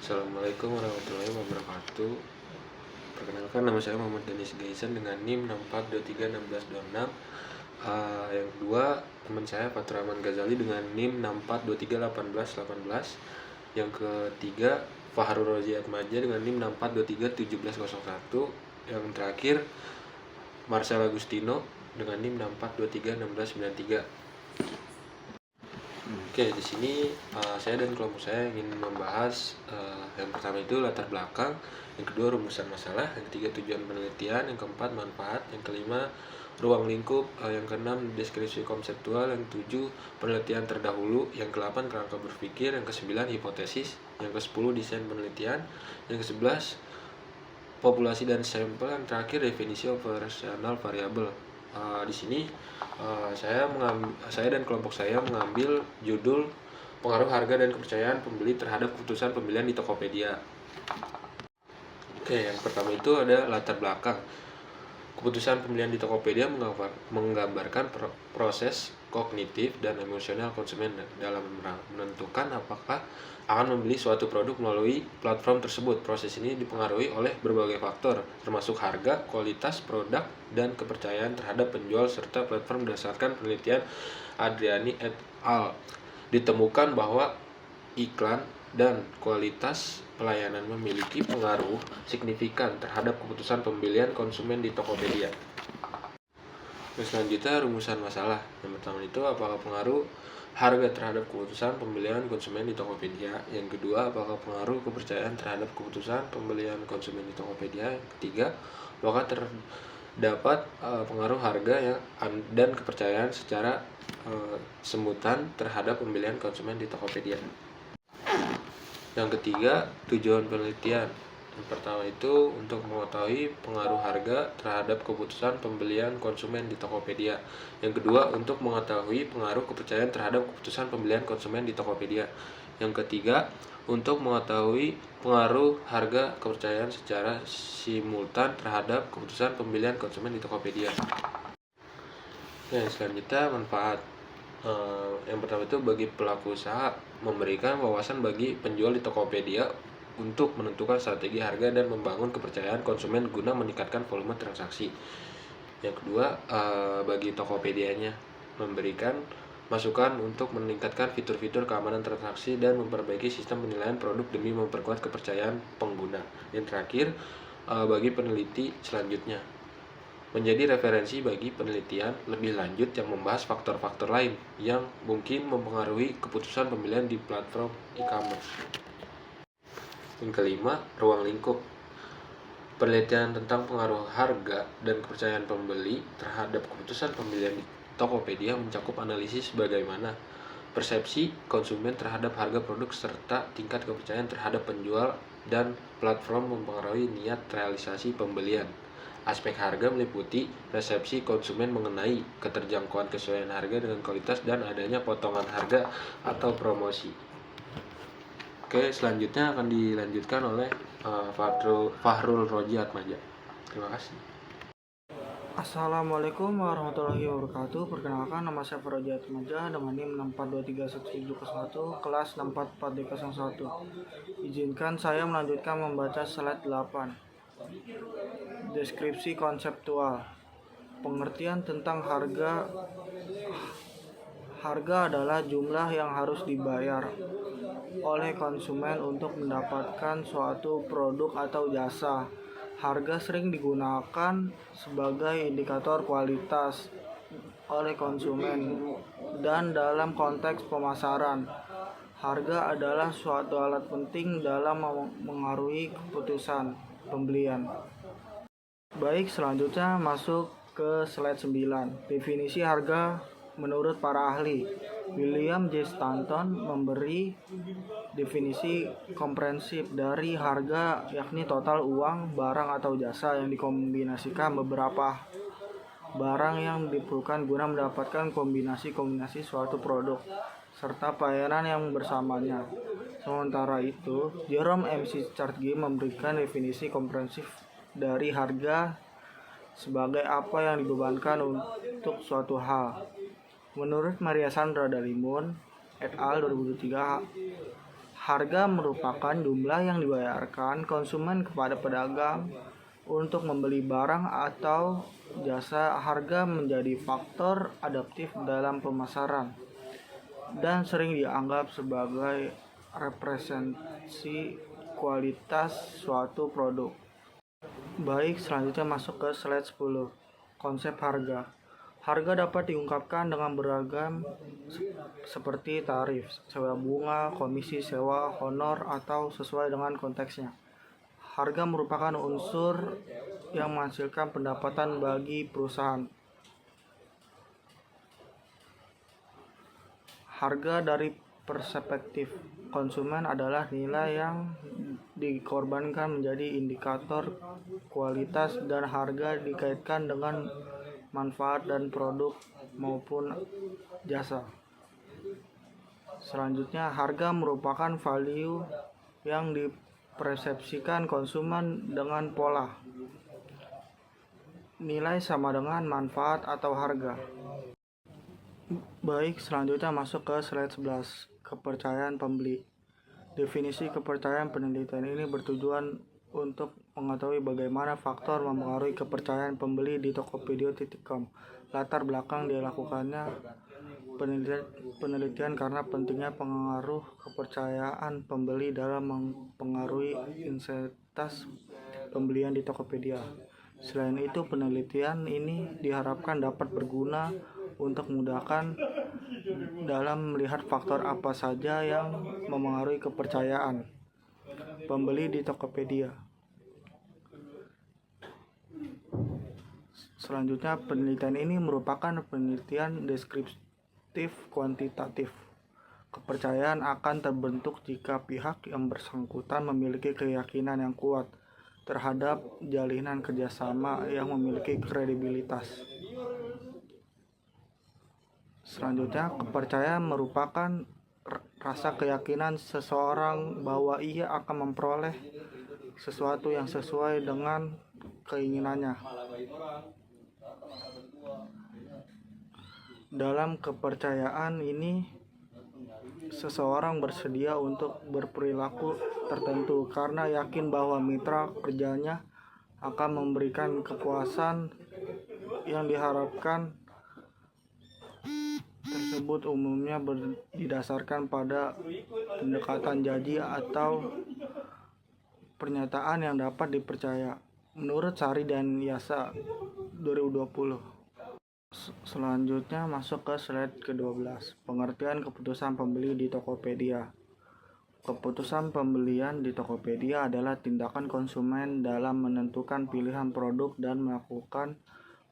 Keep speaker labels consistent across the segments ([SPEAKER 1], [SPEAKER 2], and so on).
[SPEAKER 1] Assalamualaikum warahmatullahi wabarakatuh. Perkenalkan, nama saya Muhammad Danis Gaisan dengan NIM 64231626. Yang kedua, teman saya Fatur Rahman Ghazali dengan NIM 64231818. Yang ketiga, Fahrul Rozi Atmaja dengan NIM 64231701. Yang terakhir, Marcel Agustino dengan NIM 64231693. Oke, di sini saya dan kelompok saya ingin membahas yang pertama itu latar belakang, yang kedua rumusan masalah, yang ketiga tujuan penelitian, yang keempat manfaat, yang kelima ruang lingkup, yang keenam deskripsi konseptual, yang ketujuh penelitian terdahulu, yang kedelapan kerangka berpikir, yang kesembilan hipotesis, yang kesepuluh desain penelitian, yang kesebelas populasi dan sampel, yang terakhir definisi operasional variabel. Di sini saya dan kelompok saya mengambil judul pengaruh harga dan kepercayaan pembeli terhadap keputusan pembelian di Tokopedia. Oke, yang pertama itu ada latar belakang. Keputusan pembelian di Tokopedia menggambarkan proses kognitif dan emosional konsumen dalam menentukan apakah akan membeli suatu produk melalui platform tersebut. Proses ini dipengaruhi oleh berbagai faktor, termasuk harga, kualitas produk, dan kepercayaan terhadap penjual serta platform. Berdasarkan penelitian Adriani et al. Ditemukan bahwa iklan dan kualitas pelayanan memiliki pengaruh signifikan terhadap keputusan pembelian konsumen di Tokopedia. Selanjutnya rumusan masalah. Yang pertama itu apakah pengaruh harga terhadap keputusan pembelian konsumen di Tokopedia. Yang kedua, apakah pengaruh kepercayaan terhadap keputusan pembelian konsumen di Tokopedia. Yang ketiga, apakah terdapat pengaruh harga dan kepercayaan secara semutan terhadap pembelian konsumen di Tokopedia. Yang ketiga, tujuan penelitian. Yang pertama itu untuk mengetahui pengaruh harga terhadap keputusan pembelian konsumen di Tokopedia. Yang kedua, untuk mengetahui pengaruh kepercayaan terhadap keputusan pembelian konsumen di Tokopedia. Yang ketiga, untuk mengetahui pengaruh harga kepercayaan secara simultan terhadap keputusan pembelian konsumen di Tokopedia. Selanjutnya manfaat. Yang pertama itu bagi pelaku usaha, memberikan wawasan bagi penjual di Tokopedia untuk menentukan strategi harga dan membangun kepercayaan konsumen guna meningkatkan volume transaksi. Yang kedua, bagi Tokopedianya, memberikan masukan untuk meningkatkan fitur-fitur keamanan transaksi dan memperbaiki sistem penilaian produk demi memperkuat kepercayaan pengguna. Yang terakhir, bagi peneliti selanjutnya, menjadi referensi bagi penelitian lebih lanjut yang membahas faktor-faktor lain yang mungkin mempengaruhi keputusan pembelian di platform e-commerce. Yang kelima, ruang lingkup. Penelitian tentang pengaruh harga dan kepercayaan pembeli terhadap keputusan pembelian di Tokopedia mencakup analisis bagaimana persepsi konsumen terhadap harga produk serta tingkat kepercayaan terhadap penjual dan platform mempengaruhi niat realisasi pembelian. Aspek harga meliputi persepsi konsumen mengenai keterjangkauan kesesuaian harga dengan kualitas dan adanya potongan harga atau promosi. Oke, selanjutnya akan dilanjutkan oleh Fahrul Rozi Atmaja. Terima kasih.
[SPEAKER 2] Assalamualaikum warahmatullahi wabarakatuh. Perkenalkan, nama saya Fahrul Rozi Atmaja dengan NIM 64231701 kelas 644301. Izinkan saya melanjutkan membaca slide 8. Deskripsi konseptual. Pengertian tentang harga. Harga adalah jumlah yang harus dibayar oleh konsumen untuk mendapatkan suatu produk atau jasa. Harga sering digunakan sebagai indikator kualitas oleh konsumen dan dalam konteks pemasaran. Harga adalah suatu alat penting dalam mengaruhi keputusan pembelian. Baik, selanjutnya masuk ke slide 9. Definisi harga menurut para ahli. William J. Stanton memberi definisi komprehensif dari harga, yakni total uang, barang atau jasa yang dikombinasikan beberapa barang yang diperlukan guna mendapatkan kombinasi suatu produk serta pelayanan yang bersamanya. Sementara itu, Jerome McCarthy memberikan definisi komprehensif dari harga sebagai apa yang dibebankan untuk suatu hal. Menurut Maria Sandra Dalimun et al. 2003, Harga merupakan jumlah yang dibayarkan konsumen kepada pedagang untuk membeli barang atau jasa. Harga menjadi faktor adaptif dalam pemasaran dan sering dianggap sebagai representasi kualitas suatu produk. Baik, selanjutnya masuk ke slide 10. Konsep harga. Harga dapat diungkapkan dengan beragam seperti tarif, sewa bunga, komisi sewa, honor, atau sesuai dengan konteksnya. Harga merupakan unsur yang menghasilkan pendapatan bagi perusahaan. Harga dari perspektif konsumen adalah nilai yang dikorbankan menjadi indikator kualitas, dan harga dikaitkan dengan manfaat dan produk maupun jasa. Selanjutnya, harga merupakan value yang dipersepsikan konsumen dengan pola nilai sama dengan manfaat atau harga. Baik, selanjutnya masuk ke slide 11. Kepercayaan pembeli. Definisi kepercayaan. Penelitian ini bertujuan untuk mengetahui bagaimana faktor mempengaruhi kepercayaan pembeli di Tokopedia.com. Latar belakang dilakukannya penelitian karena pentingnya pengaruh kepercayaan pembeli dalam mempengaruhi intensitas pembelian di Tokopedia. Selain itu, penelitian ini diharapkan dapat berguna untuk memudahkan dalam melihat faktor apa saja yang mempengaruhi kepercayaan pembeli di Tokopedia. Selanjutnya, penelitian ini merupakan penelitian deskriptif kuantitatif. Kepercayaan akan terbentuk jika pihak yang bersangkutan memiliki keyakinan yang kuat terhadap jalinan kerjasama yang memiliki kredibilitas. Selanjutnya, kepercayaan merupakan rasa keyakinan seseorang bahwa ia akan memperoleh sesuatu yang sesuai dengan keinginannya. Dalam kepercayaan ini, seseorang bersedia untuk berperilaku tertentu karena yakin bahwa mitra kerjanya akan memberikan kepuasan yang diharapkan. Tersebut umumnya didasarkan pada pendekatan janji atau pernyataan yang dapat dipercaya. Menurut Sari dan Yasa 2020. Selanjutnya masuk ke slide ke-12. Pengertian keputusan pembeli di Tokopedia. Keputusan pembelian di Tokopedia adalah tindakan konsumen dalam menentukan pilihan produk dan melakukan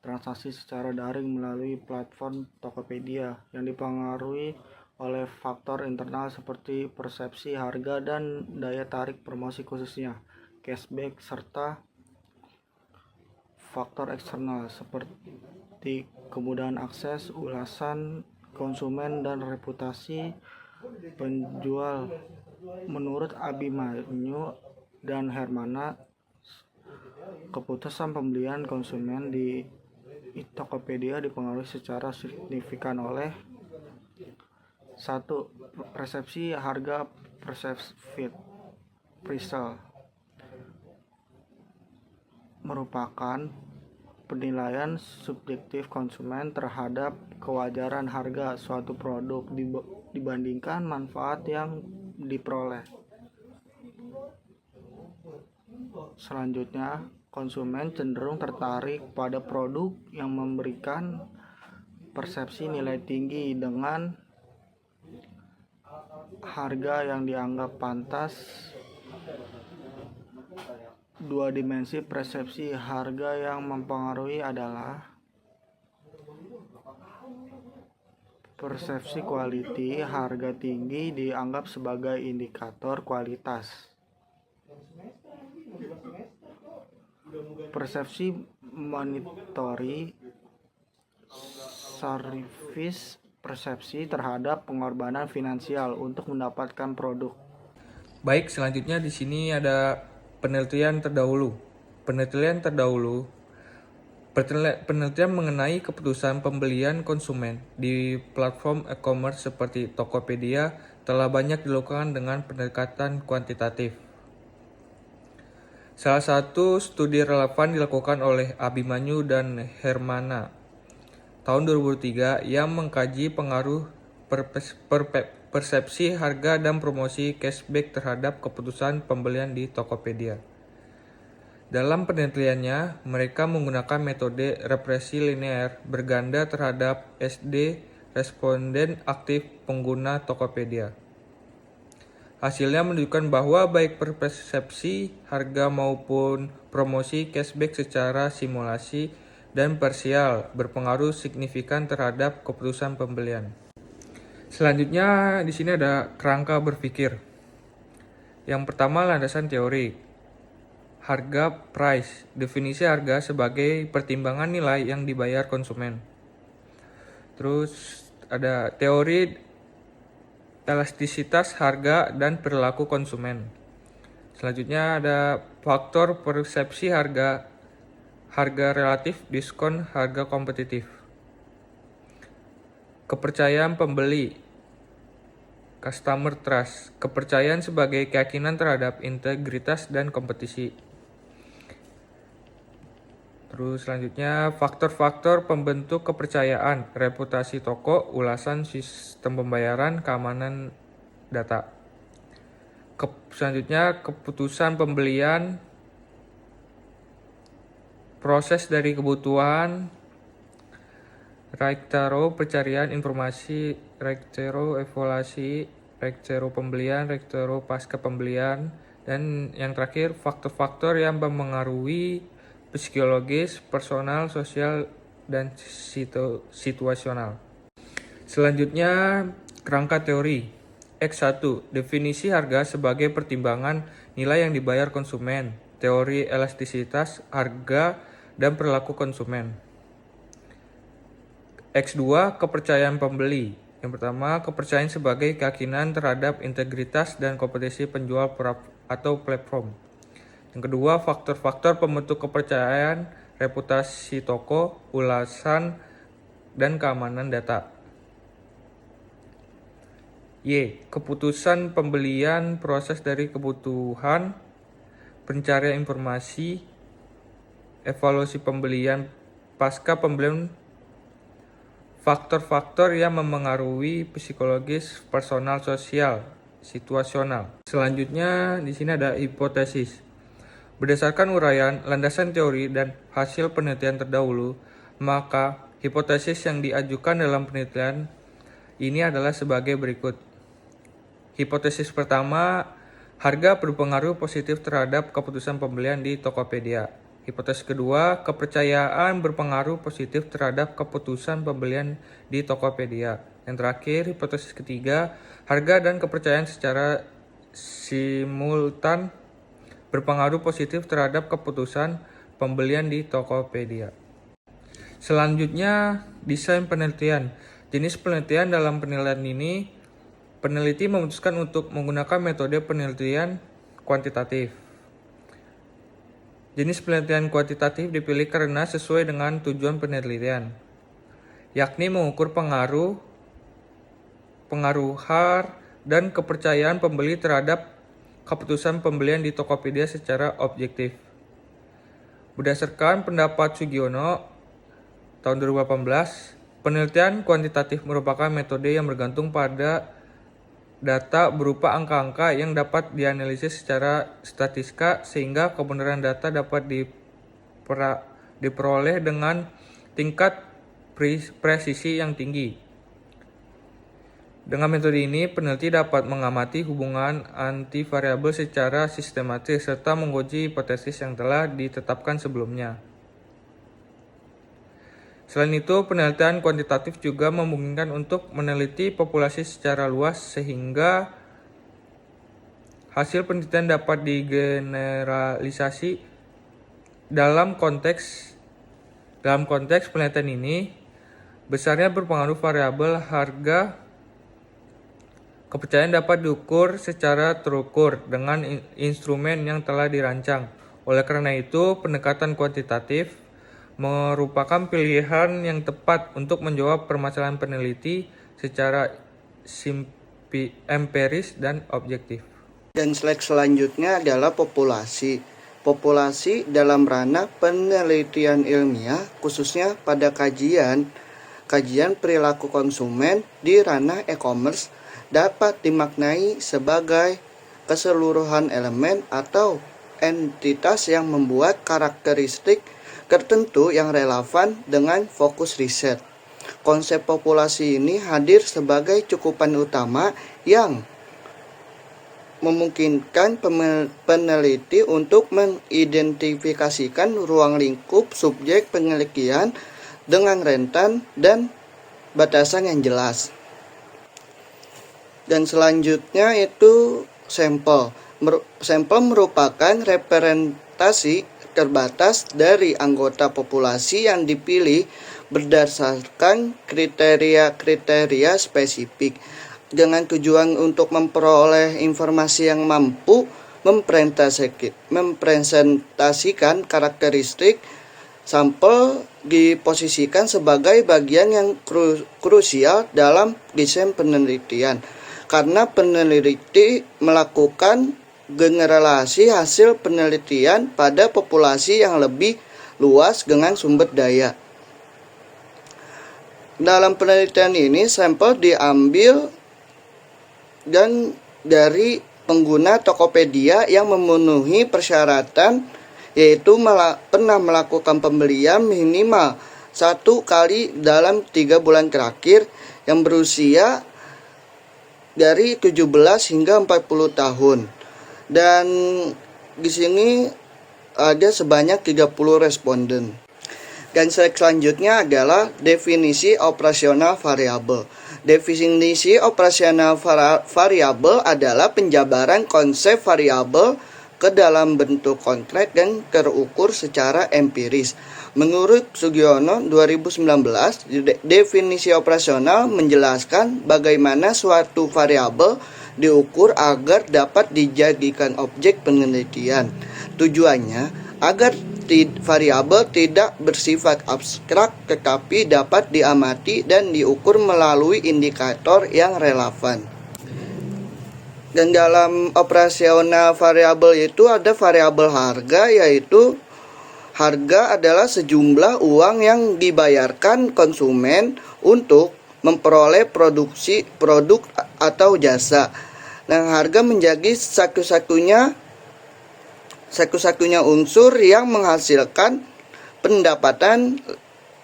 [SPEAKER 2] transaksi secara daring melalui platform Tokopedia yang dipengaruhi oleh faktor internal seperti persepsi harga dan daya tarik promosi, khususnya cashback, serta faktor eksternal seperti kemudahan akses, ulasan konsumen, dan reputasi penjual. Menurut Abimanyu dan Hermana, keputusan pembelian konsumen di Tokopedia dipengaruhi secara signifikan oleh 1. Persepsi harga, perceived price, merupakan penilaian subjektif konsumen terhadap kewajaran harga suatu produk dibandingkan manfaat yang diperoleh. Selanjutnya, konsumen cenderung tertarik pada produk yang memberikan persepsi nilai tinggi dengan harga yang dianggap pantas. 2 dimensi persepsi harga yang mempengaruhi adalah persepsi quality. Harga tinggi dianggap sebagai indikator kualitas. Persepsi monetary service, persepsi terhadap pengorbanan finansial untuk mendapatkan produk.
[SPEAKER 3] Baik, selanjutnya di sini ada penelitian terdahulu. Penelitian mengenai keputusan pembelian konsumen di platform e-commerce seperti Tokopedia telah banyak dilakukan dengan pendekatan kuantitatif. Salah satu studi relevan dilakukan oleh Abimanyu dan Hermana tahun 2003 yang mengkaji pengaruh persepsi harga dan promosi cashback terhadap keputusan pembelian di Tokopedia. Dalam penelitiannya, mereka menggunakan metode represi linear berganda terhadap SD responden aktif pengguna Tokopedia. Hasilnya menunjukkan bahwa baik persepsi harga maupun promosi cashback secara simulasi dan parsial berpengaruh signifikan terhadap keputusan pembelian. Selanjutnya di sini ada kerangka berpikir. Yang pertama, landasan teori. Harga price, definisi harga sebagai pertimbangan nilai yang dibayar konsumen. Terus ada teori elastisitas harga dan perilaku konsumen. Selanjutnya ada faktor persepsi harga, harga relatif, diskon, harga kompetitif. Kepercayaan pembeli, customer trust, kepercayaan sebagai keyakinan terhadap integritas dan kompetisi. Terus selanjutnya faktor-faktor pembentuk kepercayaan, reputasi toko, ulasan sistem pembayaran, keamanan data. Selanjutnya keputusan pembelian, proses dari kebutuhan, Raiktero pencarian informasi, Raiktero evaluasi, Raiktero pembelian, Raiktero pasca pembelian, dan yang terakhir faktor-faktor yang mempengaruhi psikologis, personal, sosial, dan situasional. Selanjutnya, kerangka teori. X1. Definisi harga sebagai pertimbangan nilai yang dibayar konsumen. Teori elastisitas harga dan perilaku konsumen. X2. Kepercayaan pembeli. Yang pertama, kepercayaan sebagai keyakinan terhadap integritas dan kompetisi penjual atau platform. Yang kedua, faktor-faktor pembentuk kepercayaan, reputasi toko, ulasan, dan keamanan data. Y. Keputusan pembelian, proses dari kebutuhan, pencarian informasi, evaluasi pembelian, pasca pembelian, faktor-faktor yang mempengaruhi psikologis, personal, sosial, situasional. Selanjutnya di sini ada hipotesis. Berdasarkan uraian, landasan teori, dan hasil penelitian terdahulu, maka hipotesis yang diajukan dalam penelitian ini adalah sebagai berikut. Hipotesis pertama, harga berpengaruh positif terhadap keputusan pembelian di Tokopedia. Hipotesis kedua, kepercayaan berpengaruh positif terhadap keputusan pembelian di Tokopedia. Yang terakhir, hipotesis ketiga, harga dan kepercayaan secara simultan berpengaruh positif terhadap keputusan pembelian di Tokopedia. Selanjutnya, desain penelitian. Jenis penelitian dalam penilaian ini, peneliti memutuskan untuk menggunakan metode penelitian kuantitatif. Jenis penelitian kuantitatif dipilih karena sesuai dengan tujuan penelitian, yakni mengukur pengaruhan dan kepercayaan pembeli terhadap keputusan pembelian di Tokopedia secara objektif. Berdasarkan pendapat Sugiono tahun 2018, penelitian kuantitatif merupakan metode yang bergantung pada data berupa angka-angka yang dapat dianalisis secara statistika sehingga kebenaran data dapat diperoleh dengan tingkat presisi yang tinggi. Dengan metode ini, peneliti dapat mengamati hubungan antivariabel secara sistematis serta menguji hipotesis yang telah ditetapkan sebelumnya. Selain itu, penelitian kuantitatif juga memungkinkan untuk meneliti populasi secara luas sehingga hasil penelitian dapat digeneralisasi dalam konteks penelitian ini. Besarnya berpengaruh variabel harga. Kepercayaan dapat diukur secara terukur dengan instrumen yang telah dirancang. Oleh karena itu, pendekatan kuantitatif merupakan pilihan yang tepat untuk menjawab permasalahan peneliti secara empiris dan objektif.
[SPEAKER 2] Dan slide selanjutnya adalah populasi. Populasi dalam ranah penelitian ilmiah, khususnya pada kajian perilaku konsumen di ranah e-commerce, dapat dimaknai sebagai keseluruhan elemen atau entitas yang membuat karakteristik tertentu yang relevan dengan fokus riset. Konsep populasi ini hadir sebagai cukupan utama yang memungkinkan peneliti untuk mengidentifikasikan ruang lingkup subjek penelitian dengan rentan dan batasan yang jelas. Dan selanjutnya itu sampel. Sampel merupakan representasi terbatas dari anggota populasi yang dipilih berdasarkan kriteria-kriteria spesifik dengan tujuan untuk memperoleh informasi yang mampu mempresentasikan karakteristik. Sampel diposisikan sebagai bagian yang krusial dalam desain penelitian karena peneliti melakukan generalisasi hasil penelitian pada populasi yang lebih luas dengan sumber daya. Dalam penelitian ini sampel diambil dan dari pengguna Tokopedia yang memenuhi persyaratan, yaitu pernah melakukan pembelian minimal 1 kali dalam 3 bulan terakhir, yang berusia dari 17 hingga 40 tahun. Dan di sini ada sebanyak 30 responden. Dan selanjutnya adalah definisi operasional variabel. Definisi operasional variabel adalah penjabaran konsep variabel ke dalam bentuk konkret dan terukur secara empiris. Menurut Sugiono 2019, definisi operasional menjelaskan bagaimana suatu variabel diukur agar dapat dijadikan objek penelitian. Tujuannya agar variabel tidak bersifat abstrak tetapi dapat diamati dan diukur melalui indikator yang relevan. Dan dalam operasional variabel itu ada variabel harga, yaitu harga adalah sejumlah uang yang dibayarkan konsumen untuk memperoleh produk atau jasa. Nah, harga menjadi satu-satunya unsur yang menghasilkan pendapatan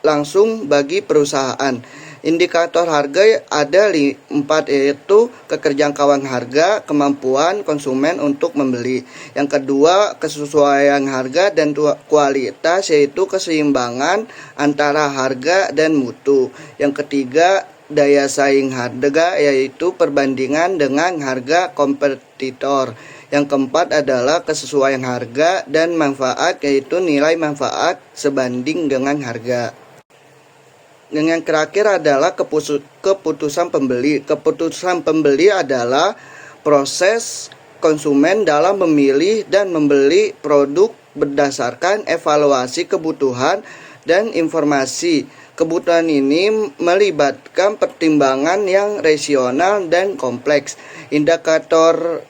[SPEAKER 2] langsung bagi perusahaan. Indikator harga ada 4, yaitu keterjangkauan harga, kemampuan konsumen untuk membeli. Yang kedua, kesesuaian harga dan kualitas, yaitu keseimbangan antara harga dan mutu. Yang ketiga, daya saing harga, yaitu perbandingan dengan harga kompetitor. Yang keempat adalah kesesuaian harga dan manfaat, yaitu nilai manfaat sebanding dengan harga. Dan yang terakhir adalah keputusan pembeli. Keputusan pembeli adalah proses konsumen dalam memilih dan membeli produk berdasarkan evaluasi kebutuhan dan informasi. Kebutuhan ini melibatkan pertimbangan yang rasional dan kompleks. Indikator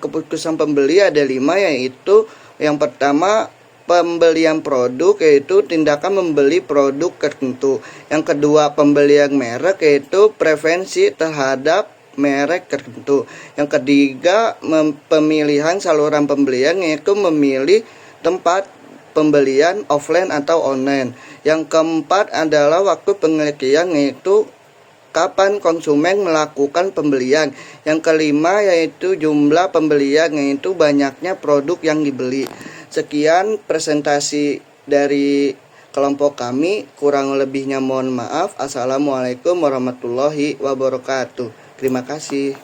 [SPEAKER 2] keputusan pembeli ada 5, yaitu yang pertama pembelian produk, yaitu tindakan membeli produk tertentu. Yang kedua, pembelian merek, yaitu preferensi terhadap merek tertentu. Yang ketiga, pemilihan saluran pembelian, yaitu memilih tempat pembelian offline atau online. Yang keempat adalah waktu penelitian, yaitu kapan konsumen melakukan pembelian. Yang kelima yaitu jumlah pembelian, yaitu banyaknya produk yang dibeli. Sekian presentasi dari kelompok kami, kurang lebihnya mohon maaf. Assalamualaikum warahmatullahi wabarakatuh. Terima kasih.